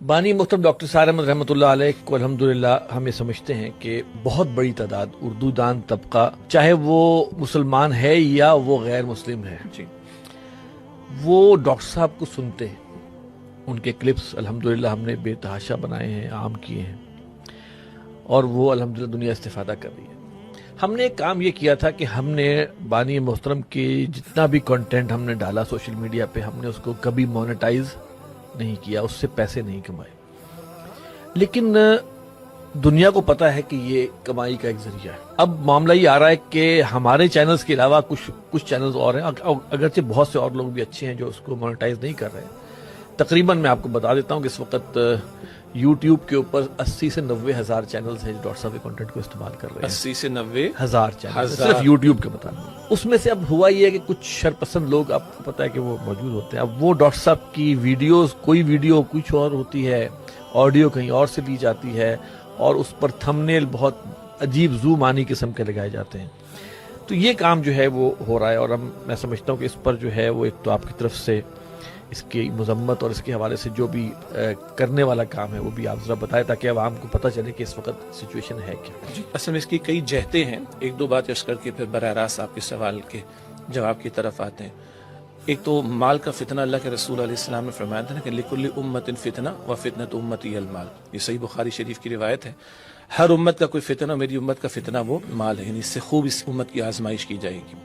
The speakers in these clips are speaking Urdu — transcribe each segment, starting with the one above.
بانی محترم ڈاکٹر سعد احمد رحمۃ اللہ علیہ کو الحمدللہ ہم یہ سمجھتے ہیں کہ بہت بڑی تعداد اردو دان طبقہ، چاہے وہ مسلمان ہے یا وہ غیر مسلم ہے، وہ ڈاکٹر صاحب کو سنتے ہیں. ان کے کلپس الحمدللہ ہم نے بے تحاشا بنائے ہیں، عام کیے ہیں، اور وہ الحمدللہ دنیا استفادہ کر رہی ہے. ہم نے ایک کام یہ کیا تھا کہ ہم نے بانی محترم کی جتنا بھی کنٹینٹ ہم نے ڈالا سوشل میڈیا پہ، ہم نے اس کو کبھی مونیٹائز نہیں کیا، اس سے پیسے نہیں کمائے. لیکن دنیا کو پتا ہے کہ یہ کمائی کا ایک ذریعہ ہے. اب معاملہ یہ آ رہا ہے کہ ہمارے چینلز کے علاوہ کچھ چینلز اور ہیں، اگرچہ بہت سے اور لوگ بھی اچھے ہیں جو اس کو مونیٹائز نہیں کر رہے ہیں. تقریباً میں آپ کو بتا دیتا ہوں کہ اس وقت یوٹیوب کے اوپر 80 سے 90 ہزار چینلز ہیں جو ڈاکٹر صاحب کے کنٹینٹ کو استعمال کر رہے ہیں. 80 سے 90 ہزار چینل صرف یوٹیوب کے بتا رہا ہوں. اس میں سے اب ہوا یہ ہے کہ کچھ شرپسند لوگ، آپ کو پتا ہے کہ وہ موجود ہوتے ہیں. اب وہ ڈاکٹر صاحب کی ویڈیوز، کوئی ویڈیو کچھ اور ہوتی ہے، آڈیو کہیں اور سے لی جاتی ہے، اور اس پر تھمبنیل بہت عجیب زو مانی قسم کے لگائے جاتے ہیں. تو یہ کام جو ہے وہ ہو رہا ہے، اور میں سمجھتا ہوں کہ اس پر جو ہے وہ ایک تو آپ کی طرف سے اس کی مذمت اور اس کے حوالے سے جو بھی کرنے والا کام ہے وہ بھی آپ ذرا بتائیں، تاکہ عوام کو پتہ چلے کہ اس وقت سچویشن ہے کیا. اصل میں اس کی کئی جہتیں ہیں. ایک دو بات عرض کر کے پھر براہ راست آپ کے سوال کے جواب کی طرف آتے ہیں. ایک تو مال کا فتنہ، اللہ کے رسول علیہ السلام نے فرمایا تھا کہ لکل امت فتنہ و فتنۃ امتی المال. یہ صحیح بخاری شریف کی روایت ہے. ہر امت کا کوئی فتنہ، میری امت کا فتنہ وہ مال ہے، یعنی اس سے خوب اس امت کی آزمائش کی جائے گی.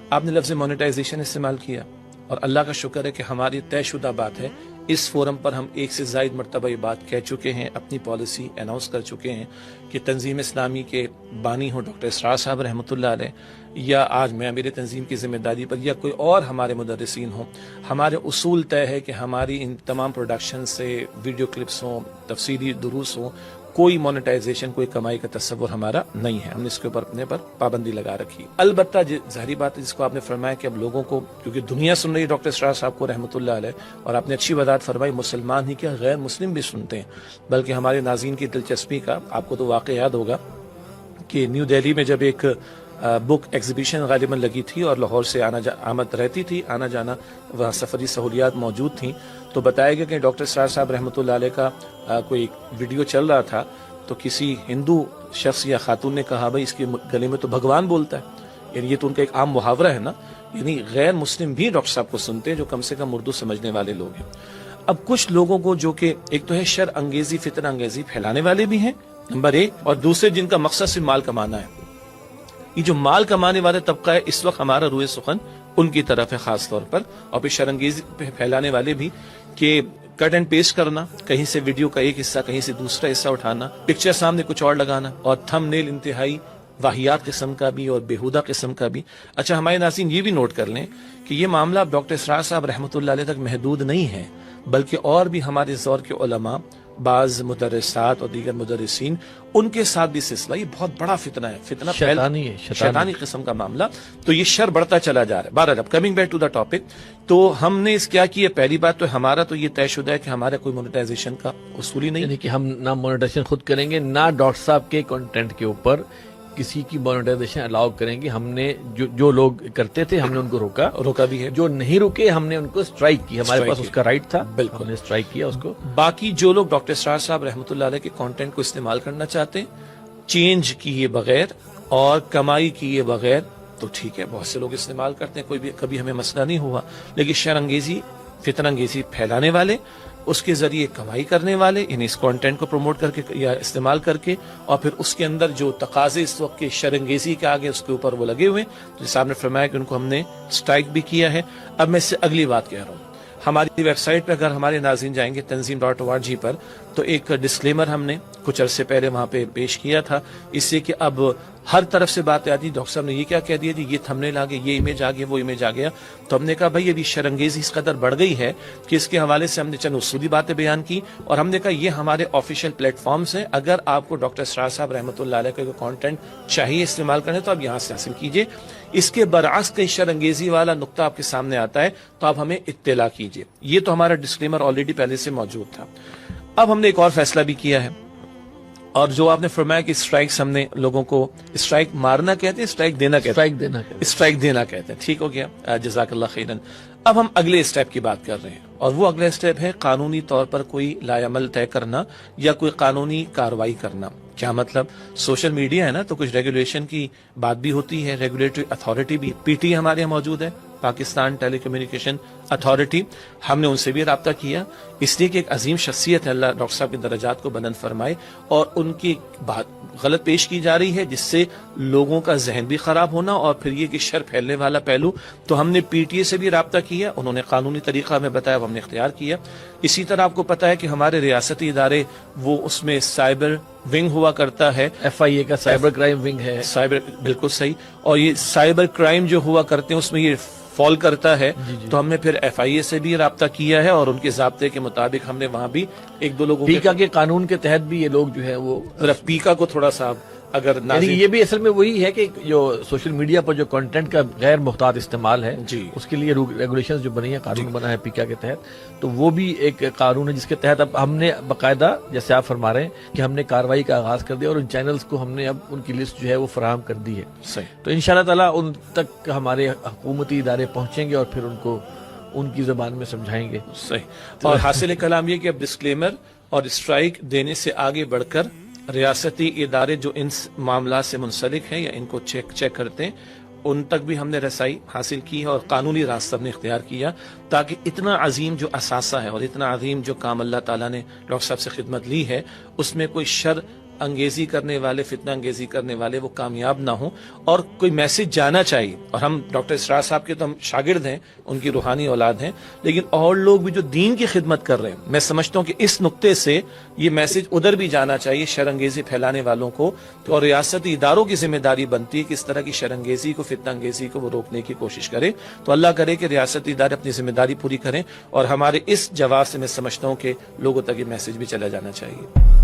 آپ نے لفظ مونیٹائزیشن استعمال کیا، اور اللہ کا شکر ہے کہ ہماری طے شدہ بات ہے. اس فورم پر ہم ایک سے زائد مرتبہ یہ بات کہہ چکے ہیں، اپنی پالیسی اناؤنس کر چکے ہیں کہ تنظیم اسلامی کے بانی ہوں ڈاکٹر اسرار صاحب رحمۃ اللہ علیہ، یا آج میں میرے تنظیم کی ذمہ داری پر، یا کوئی اور ہمارے مدرسین ہوں، ہمارے اصول طے ہے کہ ہماری ان تمام پروڈکشن سے ویڈیو کلپس ہوں، تفصیلی دروس ہوں، کوئی مونیٹائزیشن، کوئی کمائی کا تصور ہمارا نہیں ہے. ہم نے اس کے اوپر اپنے پر پابندی لگا رکھی. البتہ ظاہری بات ہے جس کو آپ نے فرمایا کہ اب لوگوں کو، کیونکہ دنیا سن رہی ہے ڈاکٹر اسرار صاحب کو رحمۃ اللہ علیہ، اور آپ نے اچھی وضاحت فرمائی، مسلمان ہی کیا غیر مسلم بھی سنتے ہیں. بلکہ ہمارے ناظرین کی دلچسپی کا آپ کو تو واقع یاد ہوگا کہ نیو دہلی میں جب ایک بک ایگزیبیشن غالباً لگی تھی اور لاہور سے آمد رہتی تھی، آنا جانا، وہاں سفری سہولیات موجود تھیں، تو بتایا گیا کہ ڈاکٹر اسرار صاحب رحمۃ اللہ علیہ کا کوئی ویڈیو چل رہا تھا، تو کسی ہندو شخص یا خاتون نے کہا بھائی اس کے گلے میں تو بھگوان بولتا ہے. یعنی یہ تو ان کا ایک عام محاورہ ہے نا. یعنی غیر مسلم بھی ڈاکٹر صاحب کو سنتے ہیں جو کم سے کم اردو سمجھنے والے لوگ ہیں. اب کچھ لوگوں کو جو کہ ایک تو ہے شر انگیزی، فتنہ انگیزی پھیلانے والے بھی ہیں نمبر ایک، اور دوسرے جن کا مقصد صرف مال کمانا ہے. یہ جو مال کمانے والے طبقہ ہے، اس وقت ہمارا روئے سخن ان کی طرف ہے خاص طور پر. اور پھر شرانگیزی پھیلانے والے بھی کہ کٹ اینڈ پیسٹ کرنا، کہیں سے ویڈیو کا ایک حصہ کہیں سے دوسرا حصہ اٹھانا، پکچر سامنے کچھ اور لگانا، اور تھم نیل انتہائی واہیات قسم کا بھی اور بیہودہ قسم کا بھی. اچھا، ہمارے ناظرین یہ بھی نوٹ کر لیں کہ یہ معاملہ ڈاکٹر اسرار صاحب رحمۃ اللہ علیہ تک محدود نہیں ہے، بلکہ اور بھی ہمارے دور کے علماء، بعض مدرسات اور دیگر مدرسین، ان کے ساتھ بھی سلسلہ، یہ بہت بڑا فتنہ ہے، فتنہ شیطانی قسم کا معاملہ. تو یہ شر بڑھتا چلا جا رہا ہے. بہرحال اب coming back to the topic, تو ہم نے اس کیا کیا، پہلی بات تو ہمارا تو یہ طے شدہ ہے کہ ہمارا کوئی مونیٹائزیشن کا اصول ہی نہیں، یعنی کہ ہم نہ مونیٹائزیشن خود کریں گے، نہ ڈاکٹر صاحب کے کنٹینٹ کے اوپر کسی کی مونیٹائزیشن الاؤ کریں گے. ہم نے جو لوگ کرتے تھے ہم نے ان کو روکا بھی ہے، جو نہیں رکے ہم نے ان کو اسٹرائک کی. ہمارے پاس اس کا رائٹ تھا، بالکل ہم نے اسٹرائک کیا اس کو. باقی جو لوگ ڈاکٹر اسرار صاحب رحمۃ اللہ علیہ کے کانٹینٹ کو استعمال کرنا چاہتے ہیں چینج کیے بغیر اور کمائی کیے بغیر، تو ٹھیک ہے، بہت سے لوگ استعمال کرتے ہیں، کبھی ہمیں مسئلہ نہیں ہوا. لیکن شر انگیزی، فتنہ انگیزی پھیلانے والے، اس کے ذریعے کمائی کرنے والے، یعنی اس کانٹینٹ کو پروموٹ کر کے یا استعمال کر کے، اور پھر اس کے اندر جو تقاضے اس وقت کے شر انگیزی کے آگے اس کے اوپر وہ لگے ہوئے، جیسے آپ نے فرمایا کہ ان کو ہم نے اسٹرائک بھی کیا ہے. اب میں اس سے اگلی بات کہہ رہا ہوں. ہماری ویب سائٹ پہ اگر ہمارے ناظرین جائیں گے tanzim.org پر، تو ایک ڈسکلیمر ہم نے کچھ عرصے پہلے وہاں پہ پیش کیا تھا، اس سے کہ اب ہر طرف سے باتیں آتی، ڈاکٹر صاحب نے یہ کیا کہہ دیا جی، یہ تھمبنیل آ گیا، یہ امیج آ گیا، وہ امیج آ گیا. تو ہم نے کہا بھائی ابھی شرانگیزی اس قدر بڑھ گئی ہے کہ اس کے حوالے سے ہم نے چند اصولی باتیں بیان کی، اور ہم نے کہا یہ ہمارے آفیشیل پلیٹ فارمز ہیں، اگر آپ کو ڈاکٹر اسرار صاحب رحمۃ اللہ علیہ کا کانٹینٹ چاہیے استعمال کرنے تو آپ یہاں سے حاصل کیجیے. اس کے برعکس کہیں شرانگیزی والا نقطہ آپ کے سامنے آتا ہے تو آپ ہمیں اطلاع کیجیے. یہ تو ہمارا ڈسکلیمر آلریڈی پہلے سے موجود تھا. اب ہم نے ایک اور فیصلہ بھی کیا ہے، اور جو آپ نے فرمایا کہ اسٹرائکس ہم نے لوگوں کو اسٹرائک مارنا کہتے ہیں، اسٹرائک دینا کہتے ہیں، اسٹرائک دینا کہتے ہیں، ٹھیک ہو گیا، جزاک اللہ خیرن۔ اب ہم اگلے اسٹیپ کی بات کر رہے ہیں، اور وہ اگلا اسٹیپ ہے قانونی طور پر کوئی لا عمل طے کرنا یا کوئی قانونی کارروائی کرنا۔ کیا مطلب؟ سوشل میڈیا ہے نا، تو کچھ ریگولیشن کی بات بھی ہوتی ہے، ریگولیٹری اتھارٹی بھی، پی ٹی ہمارے یہاں موجود ہے، پاکستان ٹیلی کمیونیکیشن اتھارٹی، ہم نے ان سے بھی رابطہ کیا، اس لیے کہ ایک عظیم شخصیت ہے، اللہ ڈاکٹر صاحب کے درجات کو بلند فرمائے، اور ان کی بات غلط پیش کی جا رہی ہے جس سے لوگوں کا ذہن بھی خراب ہونا، اور پھر یہ کہ شر پھیلنے والا پہلو۔ تو ہم نے پی ٹی اے سے بھی رابطہ کیا، انہوں نے قانونی طریقہ ہمیں بتایا، وہ ہم نے اختیار کیا۔ اسی طرح آپ کو پتہ ہے کہ ہمارے ریاستی ادارے، وہ اس میں سائبر ونگ ہوا کرتا ہے، ایف آئی اے کا سائبر کرائم ونگ ہے، سائبر، بالکل صحیح، اور یہ سائبر کرائم جو ہوا کرتے ہیں اس میں یہ فال کرتا ہے، تو ہم نے پھر ایف آئی اے سے بھی رابطہ کیا ہے، اور ان کے ضابطے کے مطابق ہم نے وہاں بھی ایک دو لوگوں پیکا کے قانون کے تحت بھی یہ لوگ جو ہے وہ پیکا کو تھوڑا سا اگر یعنی یہ بھی اصل میں وہی ہے کہ جو سوشل میڈیا پر جو کنٹینٹ کا غیر محتاط استعمال ہے، جی، اس کے لیے ریگولیشنز جو بنی ہیں، قانون بنا ہے پیکا کے تحت، تو وہ بھی ایک قانون ہے جس کے تحت اب ہم نے باقاعدہ، جیسے آپ فرما رہے ہیں کہ ہم نے کارروائی کا آغاز کر دیا، اور ان چینلز کو ہم نے اب ان کی لسٹ جو ہے وہ فراہم کر دی ہے۔ صحیح۔ تو انشاءاللہ تعالیٰ ان تک ہمارے حکومتی ادارے پہنچیں گے اور پھر ان کو ان کی زبان میں سمجھائیں گے۔ صحیح۔ اور حاصل کلام یہ کہ اب ڈسکلیمر اور اسٹرائک دینے سے آگے بڑھ کر ریاستی ادارے جو ان معاملات سے منسلک ہیں یا ان کو چیک کرتے ہیں، ان تک بھی ہم نے رسائی حاصل کی ہے، اور قانونی راستہ ہم نے اختیار کیا، تاکہ اتنا عظیم جو اثاثہ ہے اور اتنا عظیم جو کام اللہ تعالیٰ نے ڈاکٹر صاحب سے خدمت لی ہے، اس میں کوئی شر انگیزی کرنے والے، فتنہ انگیزی کرنے والے وہ کامیاب نہ ہوں، اور کوئی میسج جانا چاہیے۔ اور ہم ڈاکٹر اسرار صاحب کے تو ہم شاگرد ہیں، ان کی روحانی اولاد ہیں، لیکن اور لوگ بھی جو دین کی خدمت کر رہے ہیں، میں سمجھتا ہوں کہ اس نقطے سے یہ میسج ادھر بھی جانا چاہیے شر انگیزی پھیلانے والوں کو، اور ریاستی اداروں کی ذمہ داری بنتی ہے کہ اس طرح کی شر انگیزی کو، فتنہ انگیزی کو وہ روکنے کی کوشش کرے۔ تو اللہ کرے کہ ریاستی ادارے اپنی ذمہ داری پوری کریں، اور ہمارے اس جواب سے میں سمجھتا ہوں کہ لوگوں تک یہ میسج بھی چلا جانا چاہیے۔